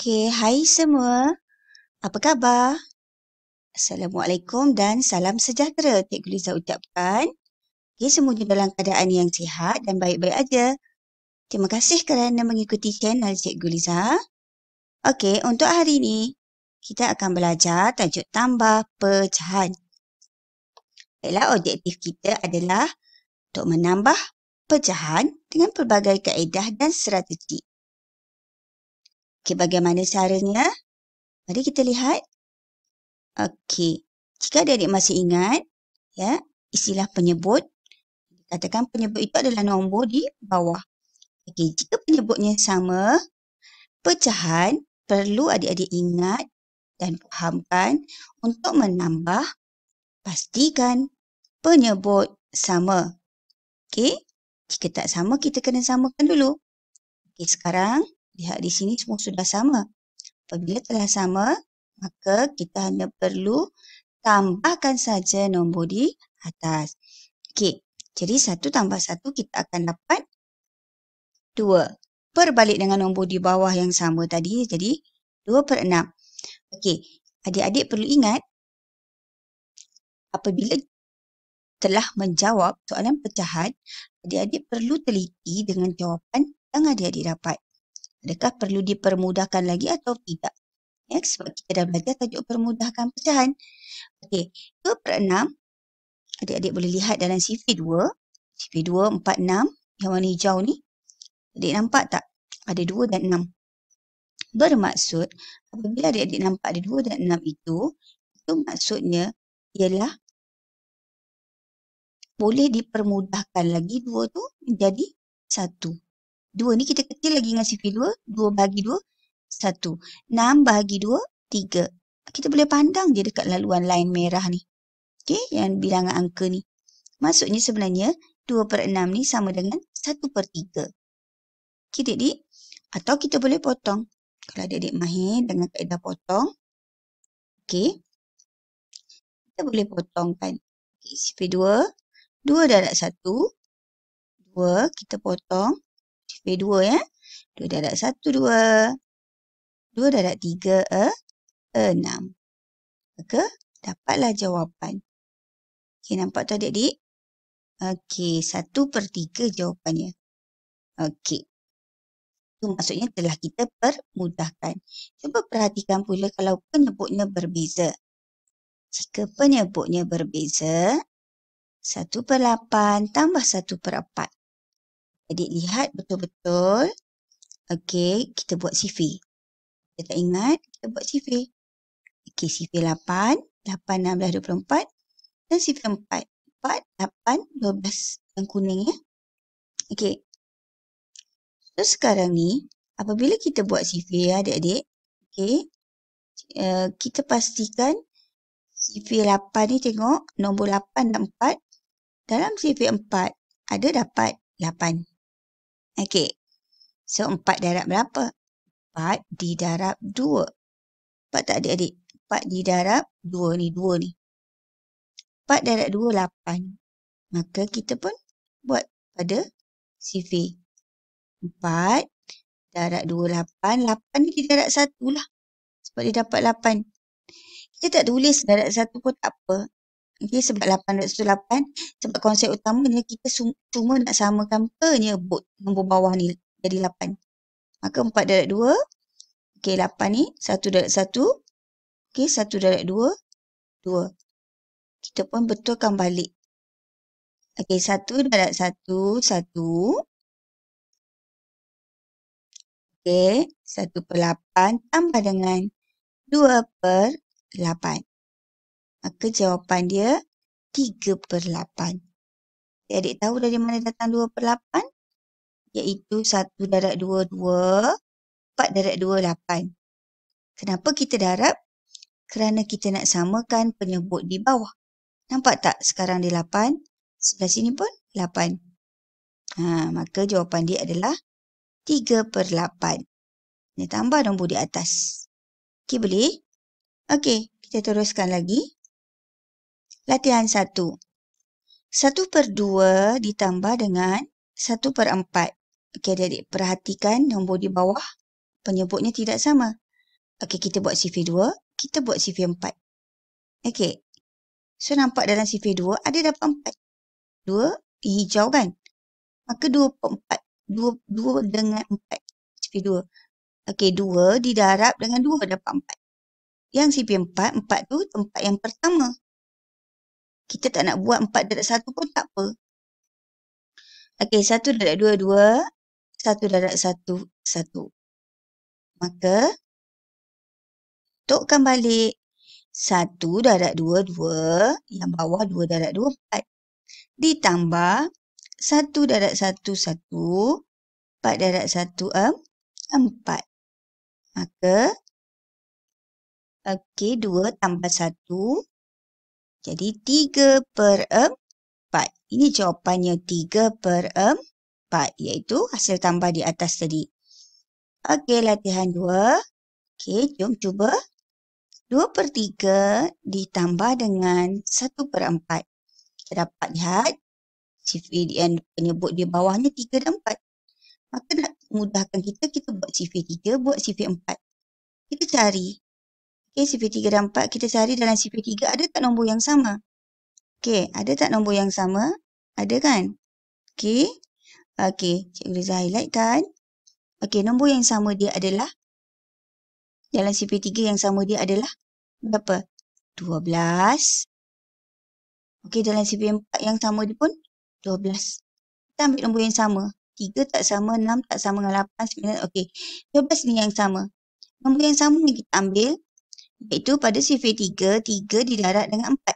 Okey, hai semua. Apa khabar? Assalamualaikum dan salam sejahtera. Cikgu Liza ucapkan. Okey, semuanya dalam keadaan yang sihat dan baik-baik aja. Terima kasih kerana mengikuti channel Cikgu Liza. Okey, untuk hari ini, kita akan belajar tajuk tambah pecahan. Baiklah, objektif kita adalah untuk menambah pecahan dengan pelbagai kaedah dan strategi. Okey, bagaimana caranya? Mari kita lihat. Okey, jika adik-adik masih ingat, ya, istilah penyebut, katakan penyebut itu adalah nombor di bawah. Okey, jika penyebutnya sama, pecahan perlu adik-adik ingat dan fahamkan untuk menambah, pastikan penyebut sama. Okey, jika tak sama, kita kena samakan dulu. Okey, sekarang lihat di sini semua sudah sama. Apabila telah sama, maka kita hanya perlu tambahkan saja nombor di atas. Okey, jadi 1 tambah 1 kita akan dapat 2. Berbalik dengan nombor di bawah yang sama tadi, jadi 2/6. Okey, adik-adik perlu ingat, apabila telah menjawab soalan pecahan, adik-adik perlu teliti dengan jawapan yang adik-adik dapat. Adakah perlu dipermudahkan lagi atau tidak? Ya, sebab kita dah belajar tajuk permudahkan pecahan. Okey, 2/6, adik-adik boleh lihat dalam CV2. CV2 4, 6, yang warna hijau ni. Adik nampak tak? Ada 2 dan 6. Bermaksud, apabila adik-adik nampak ada 2 dan 6 itu maksudnya ialah boleh dipermudahkan lagi 2 tu menjadi 1. 2 ni kita kecil lagi dengan CV2. 2 bahagi 2, 1. 6 bahagi 2, 3. Kita boleh pandang je dekat laluan line merah ni. Okey, yang bilangan angka ni. Maksudnya sebenarnya 2/6 ni sama dengan 1/3. Okey, adik-adik. Atau kita boleh potong. Kalau adik-adik mahir dengan kaedah potong. Okey. Kita boleh potongkan. Okay, CV2. 2 darab 1. 2 kita potong. CV2 ya. 2 darab 1, 2. 2 darab 3, 6. Maka dapatlah jawapan. Okey, nampak tu adik-adik? Okey, 1/3 jawapannya. Okey. Itu maksudnya telah kita permudahkan. Cuba perhatikan pula kalau penyebutnya berbeza. Jika penyebutnya berbeza, 1/8 tambah 1/4. Adik lihat betul-betul. Okey, kita buat CV. Kita tak ingat, kita buat CV. Okey, CV 8, 8, 16, 24 dan CV 4. 4, 8, 12 yang kuning ya. Okey. So sekarang ni, apabila kita buat CV ya adik-adik, okey, kita pastikan CV 8 ni tengok nombor 8 dan 4. Dalam CV 4 ada dapat 8. Okey. So 4 darab berapa? 4 didarab 2. 4 tak adik-adik? 4 didarab 2 ni, 2 ni. 4 darab 2, 8. Maka kita pun buat pada CV. 4 darab 2, 8. 8 ni didarab 1 lah. Sebab dia dapat 8. Kita tak tulis darab 1 pun tak apa. Okay, sebab 8 darab 1, 8. Sebab konsep utamanya kita cuma nak samakan penyebut nombor bawah ni jadi 8. Maka 4 darab 2. Okay, 8 ni 1 darab 1. Okay, 1 darab 2, 2. Kita pun betulkan balik. Okay, 1 darab 1, 1. Okay, 1/8 tambah dengan 2/8. Maka jawapan dia 3/8. Adik tahu dari mana datang 2/8? Iaitu 1 darab 2, 2. 4 darab 2, 8. Kenapa kita darab? Kerana kita nak samakan penyebut di bawah. Nampak tak sekarang dia 8? Sebelah sini pun 8. Maka jawapan dia adalah 3/8. Ini tambah nombor di atas. Okey, boleh? Okey, kita teruskan lagi. Latihan 1. 1/2 ditambah dengan 1/4. Okey, adik-adik perhatikan nombor di bawah. Penyebutnya tidak sama. Okey, kita buat sifir 2. Kita buat sifir 4. Okey. So, nampak dalam sifir 2 ada dapat 4. 2 hijau kan? Maka 2 per 4. 2 dengan 4. Sifir 2. Okey, 2 didarab dengan 2 dapat 4. Yang sifir 4, 4 tu tempat yang pertama. Kita tak nak buat 4 darab 1 pun tak apa. Okey, 1 darab 2, 2. 1 darab 1, 1. Maka, tukkan balik. 1 darab 2, 2. Yang bawah 2 darab 2, 4. Ditambah 1 darab 1, 1. 4 darab 1, 4. Maka, okey, 2 tambah 1. Jadi 3 per 4. Ini jawapannya 3 per 4. Iaitu hasil tambah di atas tadi. Okey, latihan 2. Okey, jom cuba. 2 per 3 ditambah dengan 1 per 4. Kita dapat lihat sifir yang penyebut di bawahnya 3 dan 4. Maka nak mudahkan kita, kita buat sifir 3, buat sifir 4. Kita cari. Okey, sifir 3 dan 4 kita cari dalam sifir 3 ada tak nombor yang sama? Okey, ada tak nombor yang sama? Ada kan? Okey. Okey, Cikgu Liza highlight kan? Okey, nombor yang sama dia adalah dalam sifir 3 yang sama dia adalah berapa? 12. Okey, dalam sifir 4 yang sama dia pun 12. Kita ambil nombor yang sama. 3 tak sama, 6 tak sama dengan 8, 9. Okey, 12 ni yang sama. Nombor yang sama ni kita ambil iaitu pada sifir 3, 3 didarab dengan 4.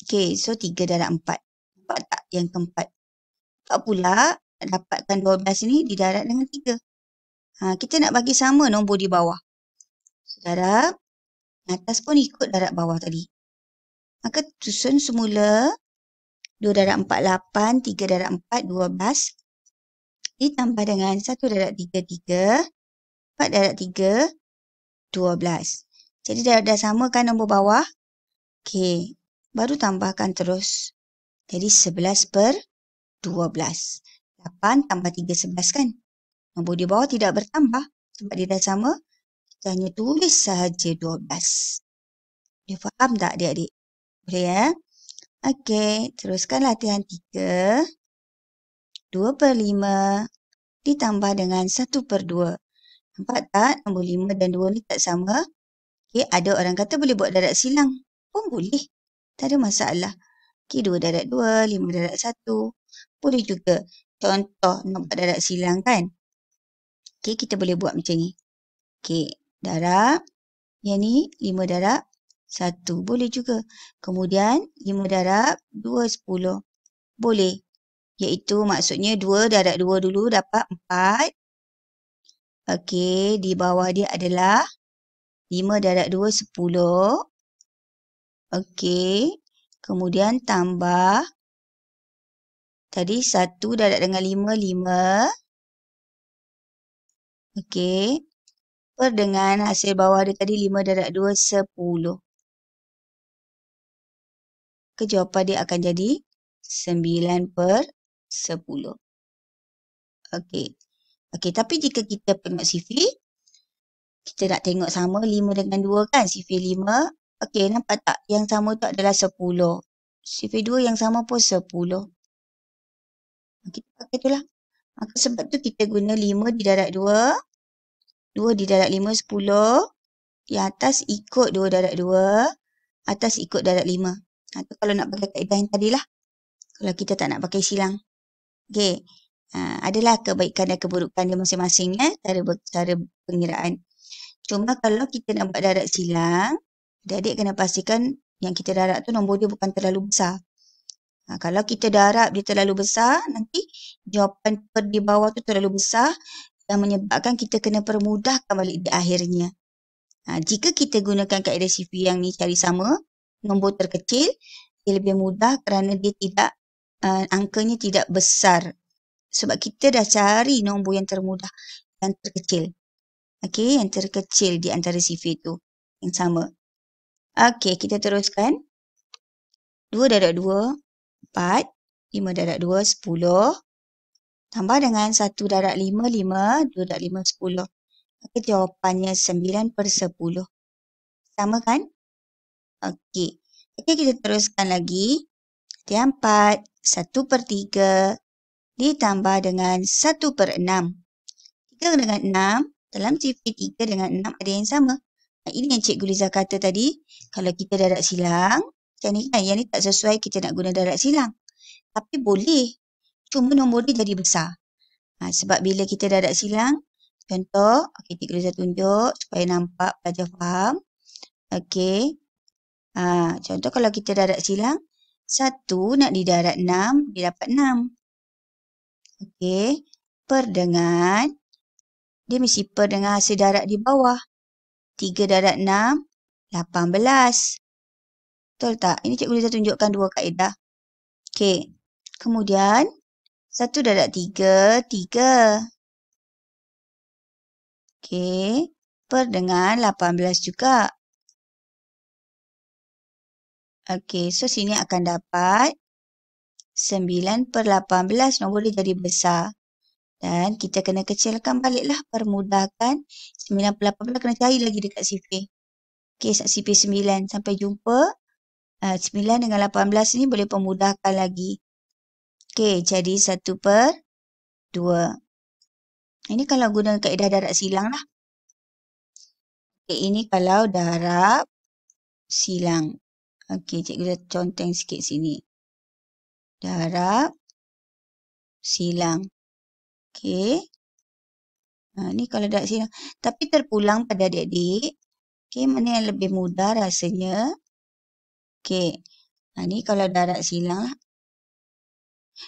Okey, so 3 darab 4. Nampak tak yang keempat? Nampak pula dapatkan 12 ni didarab dengan 3. Kita nak bagi sama nombor di bawah. So, darab. Atas pun ikut darab bawah tadi. Maka susun semula 2 darab 4, 8. 3 darab 4, 12. Ditambah dengan 1 darab 3, 3. 4 darab 3, 12. Jadi dah sama kan nombor bawah? Okey. Baru tambahkan terus. Jadi 11 per 12. 8 tambah 3, 11 kan? Nombor di bawah tidak bertambah. Sebab dia dah sama. Kita hanya tulis sahaja 12. Dia faham tak adik-adik? Boleh ya? Okey. Teruskan latihan 3. 2 per 5 ditambah dengan 1 per 2. Nampak tak? Nombor 5 dan 2 ni tak sama. Okey. Ada orang kata boleh buat darab silang. Pun boleh. Tak ada masalah. Okey. 2 darab 2, 5 darab 1. Boleh juga. Contoh nak buat darab silang kan? Okey, kita boleh buat macam ni. Okey, darab. Yang ni 5 darab 1. Boleh juga. Kemudian 5 darab 2, 10. Boleh. Iaitu maksudnya 2 darab 2 dulu dapat 4. Okey, di bawah dia adalah 5 darab 2, 10. Okey, kemudian tambah. Tadi 1 darab dengan 5, 5. Okey. Per dengan hasil bawah dia tadi 5 darab 2, 10. Jawapan dia akan jadi 9 per 10. Okey. Okey, tapi jika kita tengok sifir, kita nak tengok sama 5 dengan 2 kan? Sifir 5. Okey, nampak tak? Yang sama tu adalah 10. Sifir 2 yang sama pun 10. Kita pakai tu lah. Maka sebab tu kita guna 5 didarab 2. 2 didarab 5, 10. Yang atas ikut 2 darab 2. Atas ikut darab 5. Tu kalau nak pakai kaedah yang tadi lah. Kalau kita tak nak pakai silang. Okey. Adalah kebaikan dan keburukan dia masing-masing cara pengiraan. Cuma kalau kita nak buat darab silang, adik-adik kena pastikan yang kita darab tu nombor dia bukan terlalu besar. Kalau kita darab dia terlalu besar, nanti jawapan per di bawah tu terlalu besar yang menyebabkan kita kena permudahkan balik di akhirnya. Jika kita gunakan kaedah sifir yang ni cari sama, nombor terkecil, dia lebih mudah kerana dia tidak, angkanya tidak besar. Sebab kita dah cari nombor yang termudah, yang terkecil. Okey, yang terkecil di antara sifir tu, yang sama. Okey, kita teruskan. 2 darab 2, 4. 5 darab 2, 10. Tambah dengan 1 darab 5, 5. 2 darab 5, 10. Maka jawapannya 9/10. Sama kan? Okey. Okey, kita teruskan lagi. Dia 4, 1/3 ditambah dengan 1/6. 3 dengan 6, dalam sifir 3 dengan 6 ada yang sama. Ini yang Cikgu Liza kata tadi, kalau kita darat silang, macam ni kan, yang ni tak sesuai kita nak guna darat silang. Tapi boleh, cuma nombor dia jadi besar. Sebab bila kita darat silang, contoh, okey, Cikgu Liza tunjuk supaya nampak pelajar faham. Okey, contoh kalau kita darat silang, 1 nak didarat 6, dia dapat 6. Okey, per dengan, dia mesti per dengan hasil darat di bawah. 3 darat 6, 18. Betul tak? Ini Cikgu Liza tunjukkan dua kaedah. Okey, kemudian 1 darat 3, 3. Okey, per dengan 18 juga. Okey, so sini akan dapat 9/18, nombor dia jadi besar. Dan kita kena kecilkan baliklah, permudahkan. 9/18 kena cari lagi dekat sifir. Okey, sifir 9. Sampai jumpa. 9 dengan 18 ni boleh permudahkan lagi. Okey, jadi 1/2. Ini kalau guna kaedah darab silang lah. Okey, ini kalau darab silang. Okey, cikgu dah conteng sikit sini. Darab silang. Okey. Ni kalau darab silang. Tapi terpulang pada adik-adik. Okey, mana yang lebih mudah rasanya? Okey. Ni kalau darab silang lah.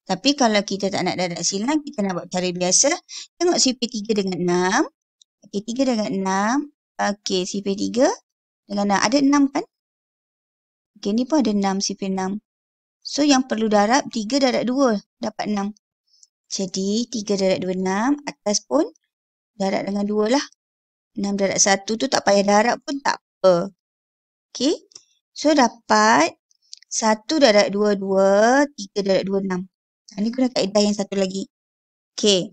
Tapi kalau kita tak nak darab silang, kita nak buat cara biasa. Tengok sifir 3 dengan 6. Okey, 3 dengan 6. Okey, sifir 3 dengan 6. Ada 6 kan? Okey, ni pun ada 6, sifir 6. So, yang perlu darab, 3 darab 2 dapat 6. Jadi, 3 darab 2, 6. Atas pun darab dengan 2 lah. 6 darab 1 tu tak payah darab pun tak apa. Okey. So, dapat 1 darab 2, 2. 3 darab 2, 6. Ini guna kaedah yang satu lagi. Okey.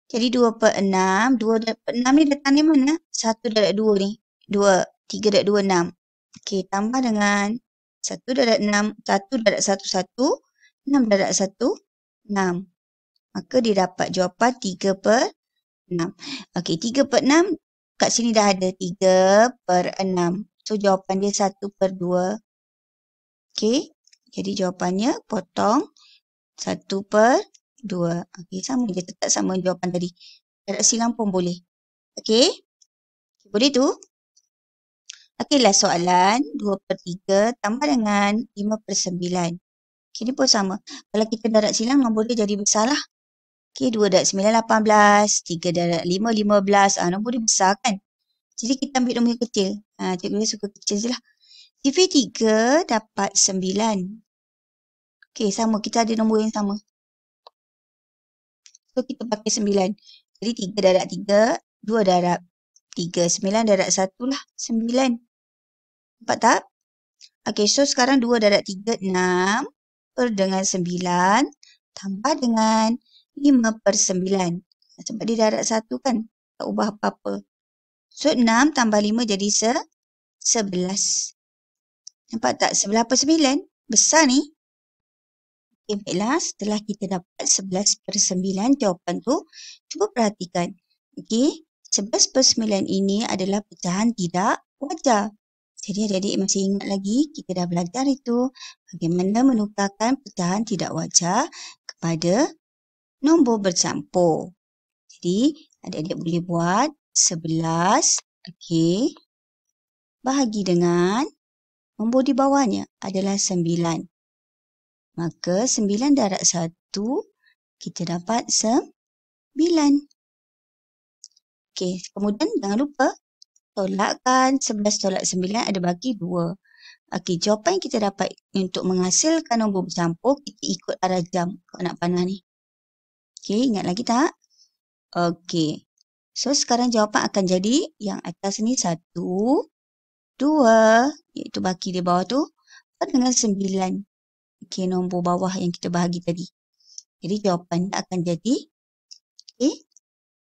Jadi 2/6. 2/6 ni datang ni mana? 1 darab 2 ni. 2. 3 darab 2, 6. Okey, tambah dengan 1 darab 6. 1 darab 1, 1. 6 darab 1, 6. Maka dia dapat jawapan 3/6. Okey, 3/6 kat sini dah ada 3/6. So, jawapan dia 1/2. Okey, jadi jawapannya potong 1/2. Okey, sama je, tetap sama jawapan tadi. Darab silang pun boleh. Okey, boleh tu? Okey, last soalan. 2/3 tambah dengan 5/9. Okey, ni pun sama. Kalau kita darab silang, nombor dia jadi besar lah. Okey, 2 darab 9, 18. 3 darab 5, 15. Nombor dia besar kan? Jadi kita ambil nombor yang kecil. Cikgu dia suka kecil je lah. Sifir 3 dapat 9. Okey, sama. Kita ada nombor yang sama. So, kita pakai 9. Jadi, 3 darab 3, 2 darab 3. 9 darab 1 lah. 9. Nampak tak? Okey, so sekarang 2 darab 3, 6. Per dengan 9. Tambah dengan 5/9. Sebab dia darab 1 kan. Tak ubah apa-apa. So, 6 tambah 5 jadi 11. Nampak tak? 11/9. Besar ni. Okey, baiklah. Setelah kita dapat 11/9 jawapan tu, cuba perhatikan. Okey, 11/9 ini adalah pecahan tidak wajar. Jadi adik-adik masih ingat lagi, kita dah belajar itu bagaimana menukarkan pecahan tidak wajar kepada nombor bercampur. Jadi adik-adik boleh buat 11, okey, bahagi dengan nombor di bawahnya adalah 9. Maka 9 darab 1, kita dapat 9. Okey, kemudian jangan lupa tolakkan 11 tolak 9 ada bagi 2. Okey, jawapan yang kita dapat untuk menghasilkan nombor bercampur, kita ikut arah jam. Kau nak panah ni. Okey, ingat lagi tak? Okey. So, sekarang jawapan akan jadi yang atas ni 1, 2, iaitu baki di bawah tu, dengan 9. Okey, nombor bawah yang kita bahagi tadi. Jadi, jawapannya akan jadi, okey,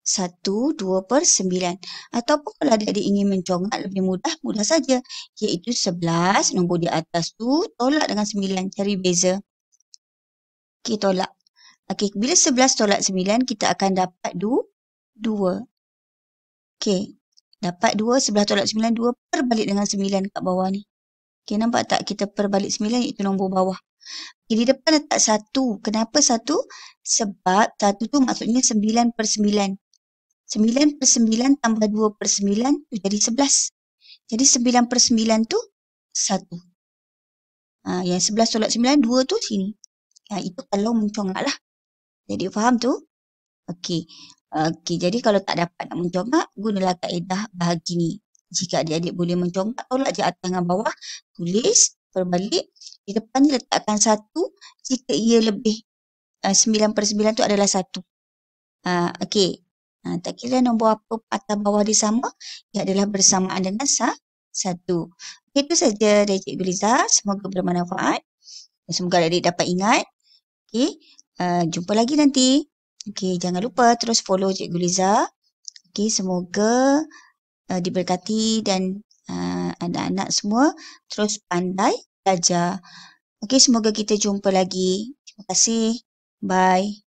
1, 2 per 9. Ataupun kalau adik-adik ingin mencongat lebih mudah, mudah saja. Iaitu 11, nombor di atas tu, tolak dengan 9, cari beza. Okey, tolak. Okey, bila 11 tolak 9, kita akan dapat 2. Okey, dapat 2, 11 tolak 9, 2 perbalik dengan 9 kat bawah ni. Okey, nampak tak? Kita perbalik 9 iaitu nombor bawah. Okey, di depan letak 1. Kenapa 1? Sebab 1 tu maksudnya 9 per 9. 9 per 9 tambah 2 per 9 tu jadi 11. Jadi 9 per 9 tu 1. Yang 11 tolak 9, 2 tu sini. Itu kalau mencongat lah. Jadi faham tu? Okey. Okey, jadi kalau tak dapat nak mencongat, gunalah kaedah bahagi ni. Jika adik-adik boleh mencongat, tolak je atas dengan bawah. Tulis, perbalik. Di depan ni letakkan 1 jika ia lebih 9 per 9 tu adalah 1. Okey. Tak kira nombor apa atas bawah dia sama, ia adalah bersamaan dengan 1. Itu saja dari Cikgu Liza. Semoga bermanfaat. Semoga adik-adik dapat ingat. Okey. Jumpa lagi nanti. Okey, jangan lupa terus follow Cikgu Liza. Okey, semoga diberkati dan anak-anak semua terus pandai belajar. Okey, semoga kita jumpa lagi. Terima kasih. Bye.